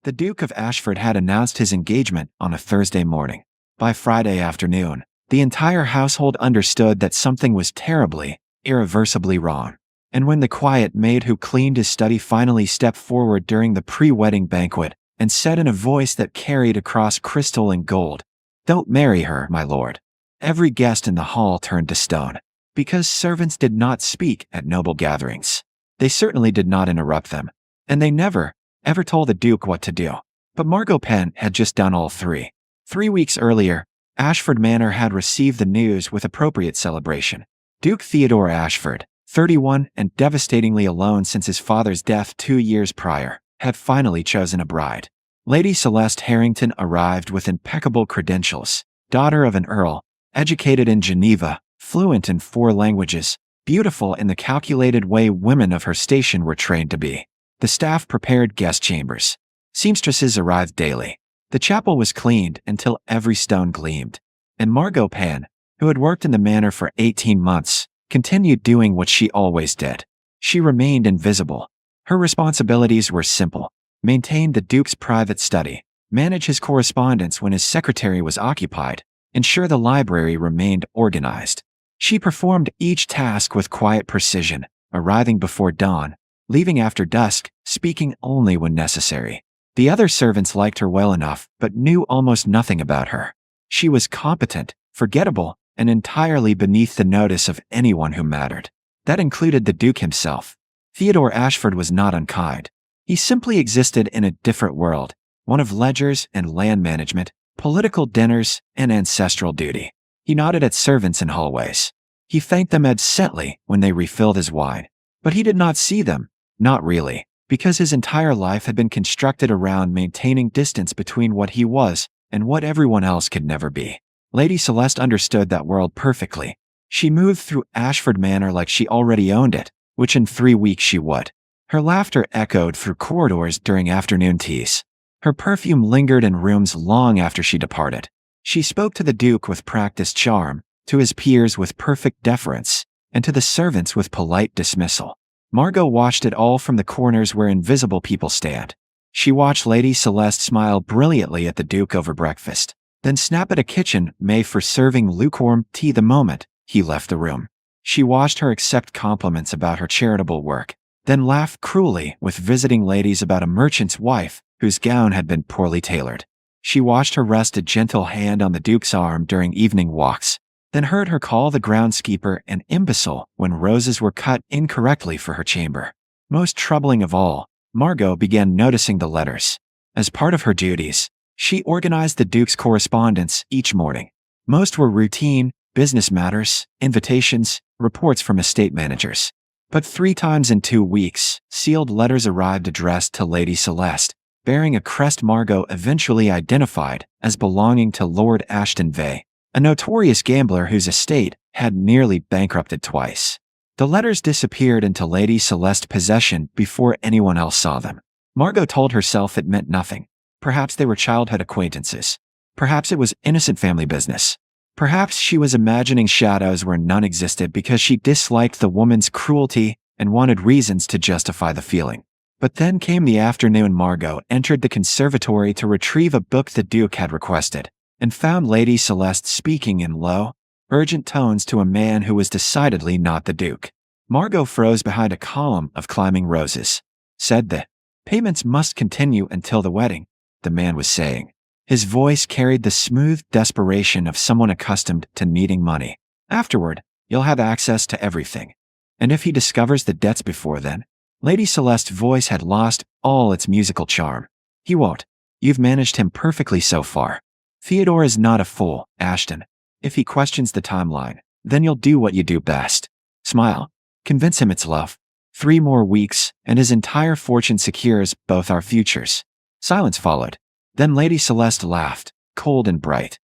The Duke of Ashford had announced his engagement on a Thursday morning. By Friday afternoon, the entire household understood that something was terribly, irreversibly wrong. And when the quiet maid who cleaned his study finally stepped forward during the pre-wedding banquet and said in a voice that carried across crystal and gold, "Don't marry her, my lord," every guest in the hall turned to stone. Because servants did not speak at noble gatherings. They certainly did not interrupt them. And they never, ever told the Duke what to do. But Margot Penn had just done all three. 3 weeks earlier, Ashford Manor had received the news with appropriate celebration. Duke Theodore Ashford, 31 and devastatingly alone since his father's death 2 years prior, had finally chosen a bride. Lady Celeste Harrington arrived with impeccable credentials, daughter of an earl, educated in Geneva, fluent in 4 languages, beautiful in the calculated way women of her station were trained to be. The staff prepared guest chambers. Seamstresses arrived daily. The chapel was cleaned until every stone gleamed. And Margot Penn, who had worked in the manor for 18 months, continued doing what she always did. She remained invisible. Her responsibilities were simple: maintain the Duke's private study, manage his correspondence when his secretary was occupied, ensure the library remained organized. She performed each task with quiet precision, arriving before dawn, leaving after dusk, speaking only when necessary. The other servants liked her well enough, but knew almost nothing about her. She was competent, forgettable, and entirely beneath the notice of anyone who mattered. That included the Duke himself. Theodore Ashford was not unkind. He simply existed in a different world, one of ledgers and land management, political dinners, and ancestral duty. He nodded at servants in hallways. He thanked them absently when they refilled his wine. But he did not see them, not really, because his entire life had been constructed around maintaining distance between what he was and what everyone else could never be. Lady Celeste understood that world perfectly. She moved through Ashford Manor like she already owned it, which in 3 weeks she would. Her laughter echoed through corridors during afternoon teas. Her perfume lingered in rooms long after she departed. She spoke to the Duke with practiced charm, to his peers with perfect deference, and to the servants with polite dismissal. Margot watched it all from the corners where invisible people stand. She watched Lady Celeste smile brilliantly at the Duke over breakfast, then snap at a kitchen maid for serving lukewarm tea the moment he left the room. She watched her accept compliments about her charitable work, then laugh cruelly with visiting ladies about a merchant's wife whose gown had been poorly tailored. She watched her rest a gentle hand on the Duke's arm during evening walks, then heard her call the groundskeeper an imbecile when roses were cut incorrectly for her chamber. Most troubling of all, Margot began noticing the letters. As part of her duties, she organized the Duke's correspondence each morning. Most were routine, business matters, invitations, reports from estate managers. But 3 times in 2 weeks, sealed letters arrived addressed to Lady Celeste, bearing a crest Margot eventually identified as belonging to Lord Ashton Vay, a notorious gambler whose estate had nearly bankrupted twice. The letters disappeared into Lady Celeste's possession before anyone else saw them. Margot told herself it meant nothing. Perhaps they were childhood acquaintances. Perhaps it was innocent family business. Perhaps she was imagining shadows where none existed because she disliked the woman's cruelty and wanted reasons to justify the feeling. But then came the afternoon Margot entered the conservatory to retrieve a book the Duke had requested, and found Lady Celeste speaking in low, urgent tones to a man who was decidedly not the Duke. Margot froze behind a column of climbing roses. Said the payments must continue until the wedding, the man was saying. His voice carried the smooth desperation of someone accustomed to needing money. Afterward, you'll have access to everything. And if he discovers the debts before then? Lady Celeste's voice had lost all its musical charm. He won't. You've managed him perfectly so far. Theodore is not a fool, Ashton. If he questions the timeline, then you'll do what you do best. Smile. Convince him it's love. 3 more weeks, and his entire fortune secures both our futures. Silence followed. Then Lady Celeste laughed, cold and bright.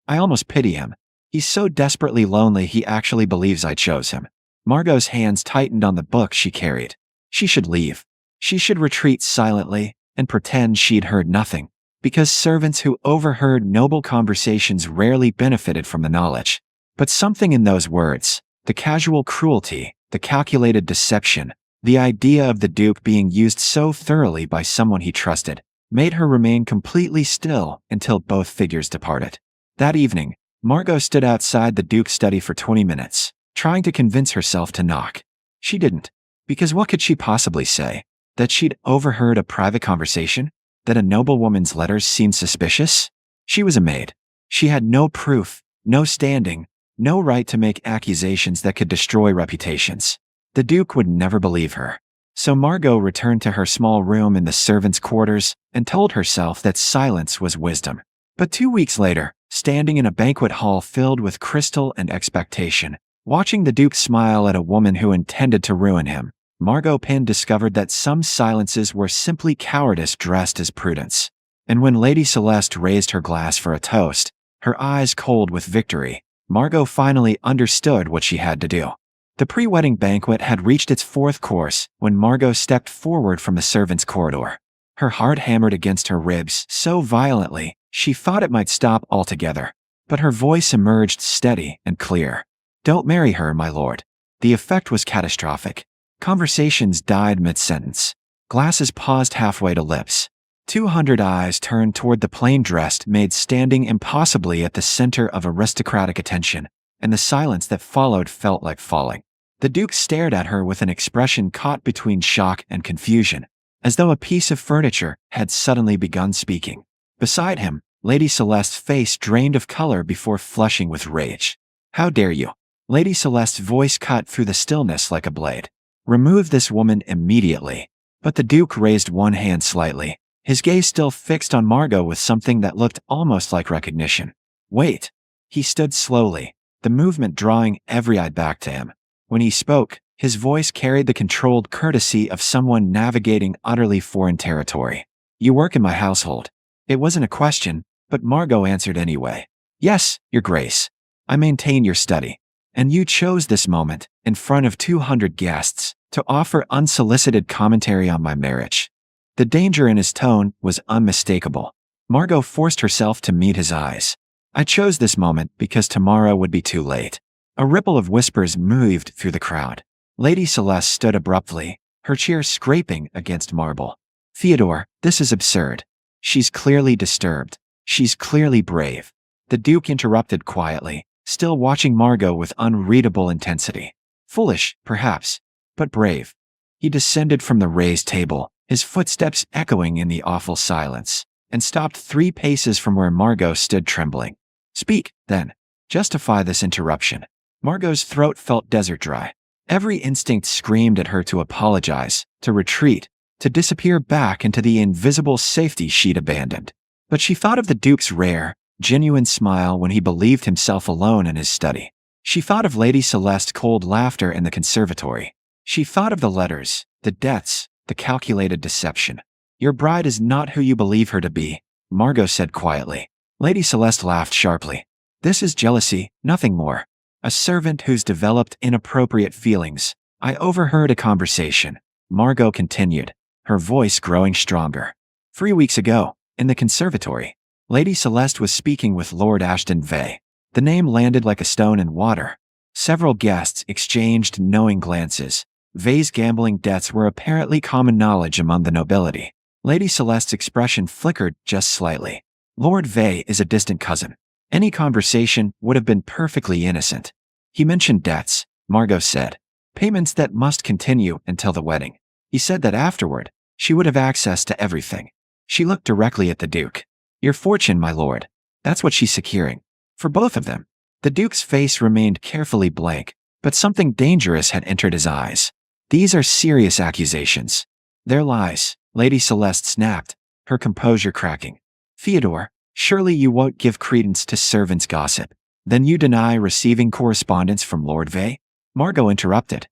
I almost pity him. He's so desperately lonely he actually believes I chose him. Margot's hands tightened on the book she carried. She should leave. She should retreat silently and pretend she'd heard nothing, because servants who overheard noble conversations rarely benefited from the knowledge. But something in those words, the casual cruelty, the calculated deception, the idea of the Duke being used so thoroughly by someone he trusted, made her remain completely still until both figures departed. That evening, Margot stood outside the Duke's study for 20 minutes, trying to convince herself to knock. She didn't, because what could she possibly say? That she'd overheard a private conversation? That a noblewoman's letters seemed suspicious? She was a maid. She had no proof, no standing, no right to make accusations that could destroy reputations. The Duke would never believe her. So Margot returned to her small room in the servants' quarters and told herself that silence was wisdom. But 2 weeks later, standing in a banquet hall filled with crystal and expectation, watching the Duke smile at a woman who intended to ruin him, Margot Pym discovered that some silences were simply cowardice dressed as prudence. And when Lady Celeste raised her glass for a toast, her eyes cold with victory, Margot finally understood what she had to do. The pre-wedding banquet had reached its 4th course when Margot stepped forward from the servants' corridor. Her heart hammered against her ribs so violently she thought it might stop altogether, but her voice emerged steady and clear. "Don't marry her, my lord." The effect was catastrophic. Conversations died mid-sentence. Glasses paused halfway to lips. 200 eyes turned toward the plain-dressed maid standing impossibly at the center of aristocratic attention, and the silence that followed felt like falling. The Duke stared at her with an expression caught between shock and confusion, as though a piece of furniture had suddenly begun speaking. Beside him, Lady Celeste's face drained of color before flushing with rage. "How dare you?" Lady Celeste's voice cut through the stillness like a blade. "Remove this woman immediately." But the Duke raised one hand slightly, his gaze still fixed on Margot with something that looked almost like recognition. "Wait." He stood slowly, the movement drawing every eye back to him. When he spoke, his voice carried the controlled courtesy of someone navigating utterly foreign territory. "You work in my household." It wasn't a question, but Margot answered anyway. "Yes, Your Grace. I maintain your study. And you chose this moment, in front of 200 guests, to offer unsolicited commentary on my marriage." The danger in his tone was unmistakable. Margot forced herself to meet his eyes. "I chose this moment because tomorrow would be too late." A ripple of whispers moved through the crowd. Lady Celeste stood abruptly, her chair scraping against marble. "Theodore, this is absurd." "She's clearly disturbed. She's clearly brave." The Duke interrupted quietly, still watching Margot with unreadable intensity. "Foolish, perhaps, but brave." He descended from the raised table, his footsteps echoing in the awful silence, and stopped 3 paces from where Margot stood trembling. "Speak, then. Justify this interruption." Margot's throat felt desert dry. Every instinct screamed at her to apologize, to retreat, to disappear back into the invisible safety she'd abandoned. But she thought of the Duke's rare, genuine smile when he believed himself alone in his study. She thought of Lady Celeste's cold laughter in the conservatory. She thought of the letters, the debts, the calculated deception. "Your bride is not who you believe her to be," Margot said quietly. Lady Celeste laughed sharply. "This is jealousy, nothing more. A servant who's developed inappropriate feelings. I overheard a conversation," Margot continued, her voice growing stronger. 3 weeks ago, in the conservatory, Lady Celeste was speaking with Lord Ashton Vey. The name landed like a stone in water. Several guests exchanged knowing glances. Vey's gambling debts were apparently common knowledge among the nobility. Lady Celeste's expression flickered just slightly. "Lord Vey is a distant cousin." Any conversation would have been perfectly innocent. "He mentioned debts," Margot said. "Payments that must continue until the wedding. He said that afterward, she would have access to everything." She looked directly at the Duke. "Your fortune, my lord. That's what she's securing. For both of them." The Duke's face remained carefully blank, but something dangerous had entered his eyes. "These are serious accusations." "They're lies," Lady Celeste snapped, her composure cracking. "Theodore, surely you won't give credence to servants' gossip. Then you deny receiving correspondence from Lord Vey?" Margot interrupted.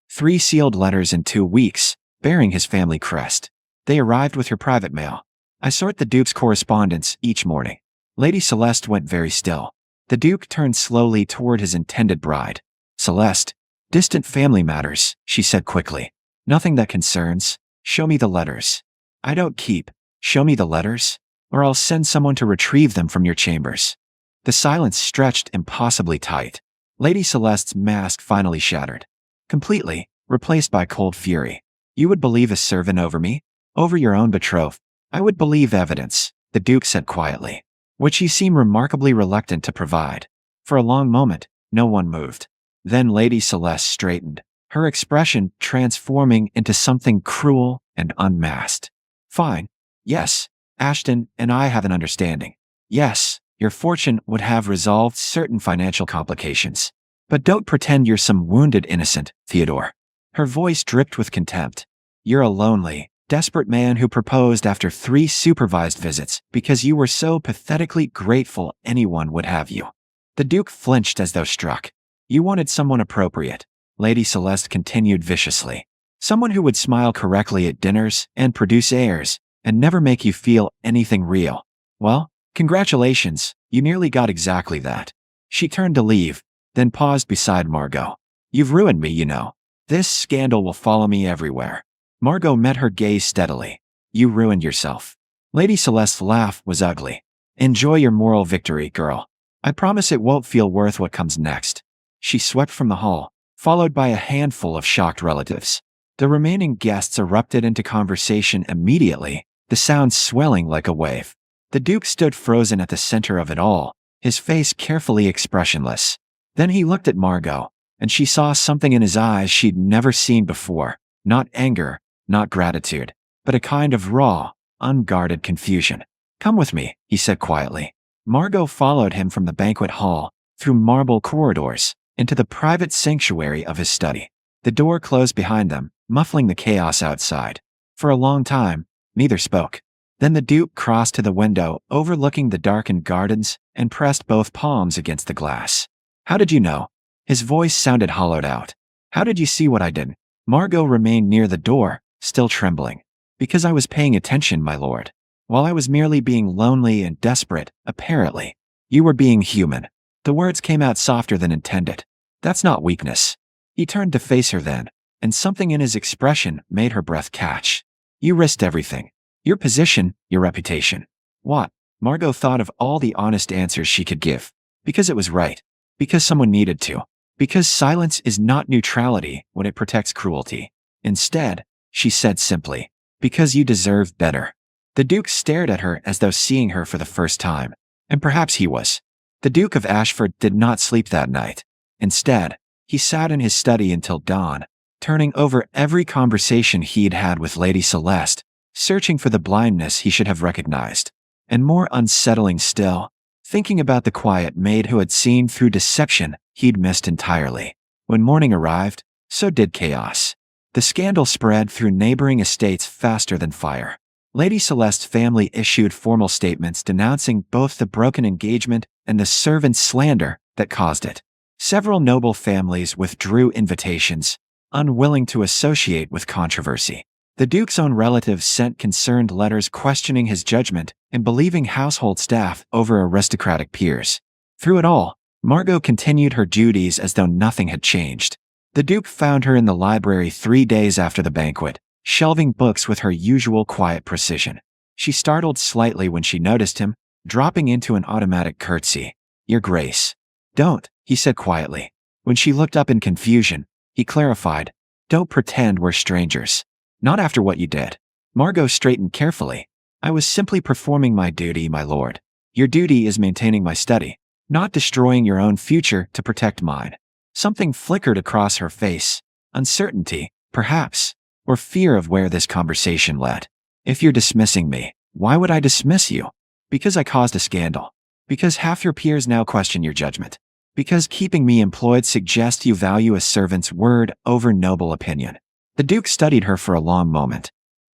3 sealed letters in 2 weeks, bearing his family crest. They arrived with her private mail. I sort the Duke's correspondence each morning." Lady Celeste went very still. The Duke turned slowly toward his intended bride. "Celeste, distant family matters," she said quickly. "Nothing that concerns. Show me the letters." "I don't keep. Show me the letters, or I'll send someone to retrieve them from your chambers." The silence stretched impossibly tight. Lady Celeste's mask finally shattered. Completely, replaced by cold fury. "You would believe a servant over me? Over your own betrothed? I would believe evidence, the Duke said quietly, which he seemed remarkably reluctant to provide. For a long moment, no one moved. Then Lady Celeste straightened, her expression transforming into something cruel and unmasked. Fine. Yes, Ashton and I have an understanding. Yes, your fortune would have resolved certain financial complications. But don't pretend you're some wounded innocent, Theodore. Her voice dripped with contempt. You're a lonely, desperate man who proposed after 3 supervised visits because you were so pathetically grateful anyone would have you. The Duke flinched as though struck. You wanted someone appropriate, Lady Celeste continued viciously. Someone who would smile correctly at dinners and produce airs and never make you feel anything real. Well, congratulations, you nearly got exactly that. She turned to leave, then paused beside Margot. You've ruined me, you know. This scandal will follow me everywhere. Margot met her gaze steadily. You ruined yourself. Lady Celeste's laugh was ugly. Enjoy your moral victory, girl. I promise it won't feel worth what comes next. She swept from the hall, followed by a handful of shocked relatives. The remaining guests erupted into conversation immediately, the sound swelling like a wave. The Duke stood frozen at the center of it all, his face carefully expressionless. Then he looked at Margot, and she saw something in his eyes she'd never seen before. Not anger, not gratitude, but a kind of raw, unguarded confusion. Come with me, he said quietly. Margot followed him from the banquet hall, through marble corridors, into the private sanctuary of his study. The door closed behind them, muffling the chaos outside. For a long time, neither spoke. Then the Duke crossed to the window overlooking the darkened gardens and pressed both palms against the glass. How did you know? His voice sounded hollowed out. How did you see what I did? Margot remained near the door, still trembling. Because I was paying attention, my lord. While I was merely being lonely and desperate, apparently. You were being human. The words came out softer than intended. That's not weakness. He turned to face her then, and something in his expression made her breath catch. You risked everything. Your position, your reputation. What? Margot thought of all the honest answers she could give. Because it was right. Because someone needed to. Because silence is not neutrality when it protects cruelty. Instead, she said simply, because you deserve better. The Duke stared at her as though seeing her for the first time. And perhaps he was. The Duke of Ashford did not sleep that night. Instead, he sat in his study until dawn, turning over every conversation he'd had with Lady Celeste, searching for the blindness he should have recognized. And more unsettling still, thinking about the quiet maid who had seen through deception he'd missed entirely. When morning arrived, so did chaos. The scandal spread through neighboring estates faster than fire. Lady Celeste's family issued formal statements denouncing both the broken engagement and the servant's slander that caused it. Several noble families withdrew invitations, unwilling to associate with controversy. The Duke's own relatives sent concerned letters questioning his judgment and believing household staff over aristocratic peers. Through it all, Margot continued her duties as though nothing had changed. The Duke found her in the library 3 days after the banquet, shelving books with her usual quiet precision. She startled slightly when she noticed him, dropping into an automatic curtsy. Your Grace. Don't, he said quietly. When she looked up in confusion, he clarified, don't pretend we're strangers. Not after what you did. Margot straightened carefully. I was simply performing my duty, my lord. Your duty is maintaining my study, not destroying your own future to protect mine. Something flickered across her face. Uncertainty, perhaps, or fear of where this conversation led. If you're dismissing me, why would I dismiss you? Because I caused a scandal. Because half your peers now question your judgment. Because keeping me employed suggests you value a servant's word over noble opinion. The Duke studied her for a long moment.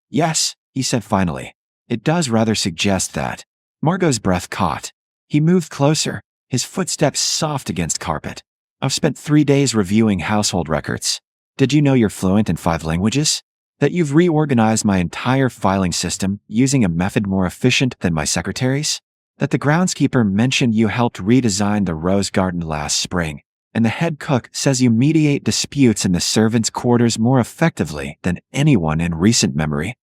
Yes, he said finally. It does rather suggest that. Margot's breath caught. He moved closer, his footsteps soft against carpet. I've spent 3 days reviewing household records. Did you know you're fluent in 5 languages? That you've reorganized my entire filing system using a method more efficient than my secretary's? That the groundskeeper mentioned you helped redesign the rose garden last spring, and the head cook says you mediate disputes in the servants' quarters more effectively than anyone in recent memory?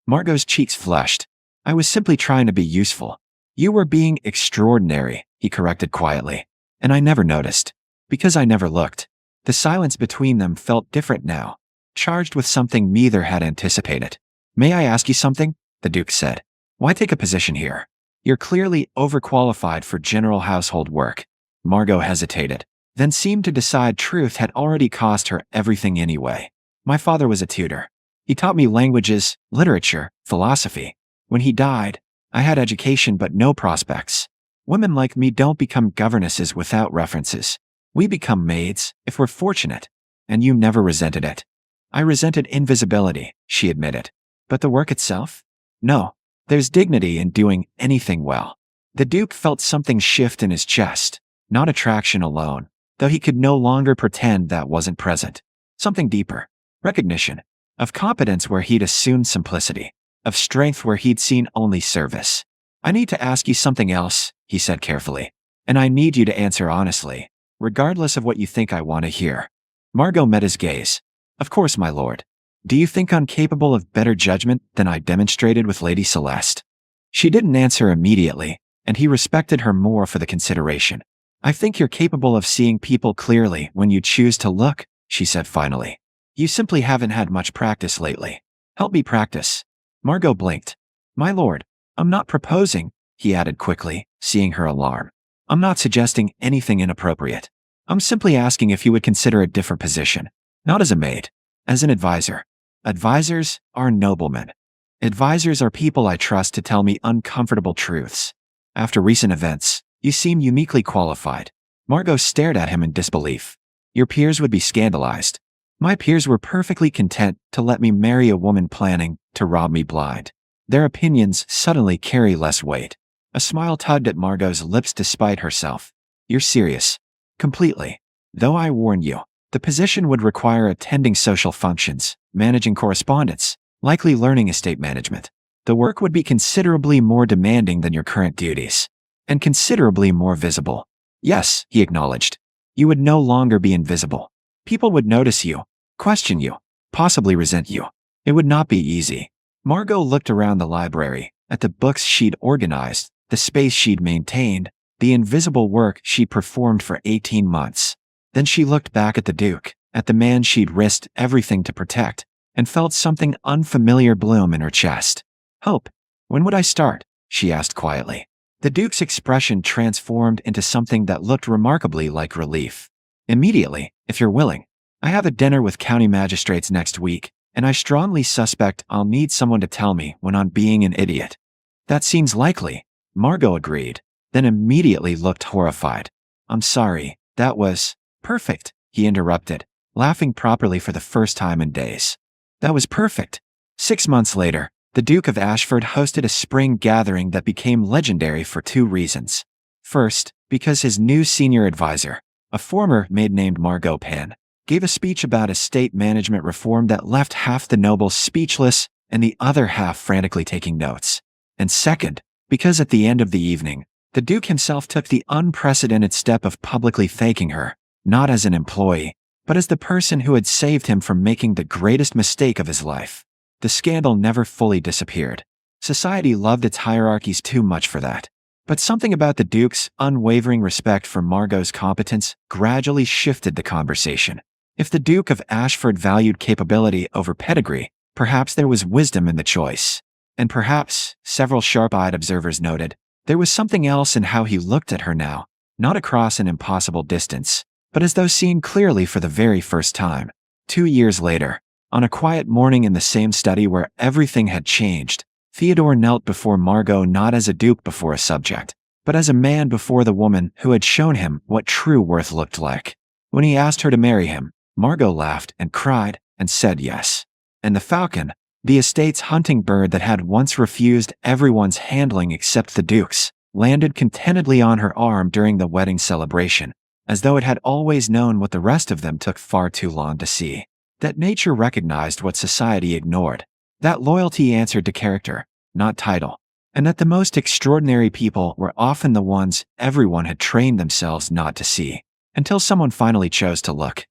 Margot's cheeks flushed. I was simply trying to be useful. You were being extraordinary, he corrected quietly. And I never noticed. Because I never looked. The silence between them felt different now, charged with something neither had anticipated. May I ask you something? The Duke said. Why take a position here? You're clearly overqualified for general household work. Margot hesitated, then seemed to decide truth had already cost her everything anyway. My father was a tutor. He taught me languages, literature, philosophy. When he died, I had education but no prospects. Women like me don't become governesses without references. We become maids, if we're fortunate. And you never resented it. I resented invisibility, she admitted. But the work itself? No. There's dignity in doing anything well. The Duke felt something shift in his chest, not attraction alone, though he could no longer pretend that wasn't present. Something deeper. Recognition. Of competence where he'd assumed simplicity. Of strength where he'd seen only service. I need to ask you something else, he said carefully. And I need you to answer honestly, regardless of what you think I want to hear. Margot met his gaze. Of course, my lord. Do you think I'm capable of better judgment than I demonstrated with Lady Celeste? She didn't answer immediately, and he respected her more for the consideration. I think you're capable of seeing people clearly when you choose to look, she said finally. You simply haven't had much practice lately. Help me practice. Margot blinked. My lord, I'm not proposing, he added quickly, seeing her alarm. I'm not suggesting anything inappropriate. I'm simply asking if you would consider a different position. Not as a maid, as an advisor. Advisors are noblemen. Advisors are people I trust to tell me uncomfortable truths. After recent events, you seem uniquely qualified. Margot stared at him in disbelief. Your peers would be scandalized. My peers were perfectly content to let me marry a woman planning to rob me blind. Their opinions suddenly carry less weight. A smile tugged at Margot's lips despite herself. You're serious. Completely. Though I warn you, the position would require attending social functions, managing correspondence, likely learning estate management. The work would be considerably more demanding than your current duties. And considerably more visible. Yes, he acknowledged. You would no longer be invisible. People would notice you, question you, possibly resent you. It would not be easy. Margot looked around the library, at the books she'd organized, the space she'd maintained, the invisible work she'd performed for 18 months. Then she looked back at the Duke, at the man she'd risked everything to protect, and felt something unfamiliar bloom in her chest. Hope. When would I start? She asked quietly. The Duke's expression transformed into something that looked remarkably like relief. Immediately, if you're willing. I have a dinner with county magistrates next week, and I strongly suspect I'll need someone to tell me when I'm being an idiot. That seems likely, Margot agreed, then immediately looked horrified. I'm sorry, that was perfect, he interrupted, laughing properly for the first time in days. That was perfect. 6 months later, the Duke of Ashford hosted a spring gathering that became legendary for 2 reasons. First, because his new senior advisor, a former maid named Margot Penn, gave a speech about estate management reform that left half the nobles speechless and the other half frantically taking notes. And second, because at the end of the evening, the Duke himself took the unprecedented step of publicly thanking her, not as an employee, but as the person who had saved him from making the greatest mistake of his life. The scandal never fully disappeared. Society loved its hierarchies too much for that. But something about the Duke's unwavering respect for Margot's competence gradually shifted the conversation. If the Duke of Ashford valued capability over pedigree, perhaps there was wisdom in the choice. And perhaps, several sharp-eyed observers noted, there was something else in how he looked at her now, not across an impossible distance, but as though seen clearly for the very first time. 2 years later, on a quiet morning in the same study where everything had changed, Theodore knelt before Margot not as a duke before a subject, but as a man before the woman who had shown him what true worth looked like. When he asked her to marry him, Margot laughed and cried and said yes. And the falcon, the estate's hunting bird that had once refused everyone's handling except the Duke's, landed contentedly on her arm during the wedding celebration, as though it had always known what the rest of them took far too long to see. That nature recognized what society ignored. That loyalty answered to character, not title. And that the most extraordinary people were often the ones everyone had trained themselves not to see, until someone finally chose to look.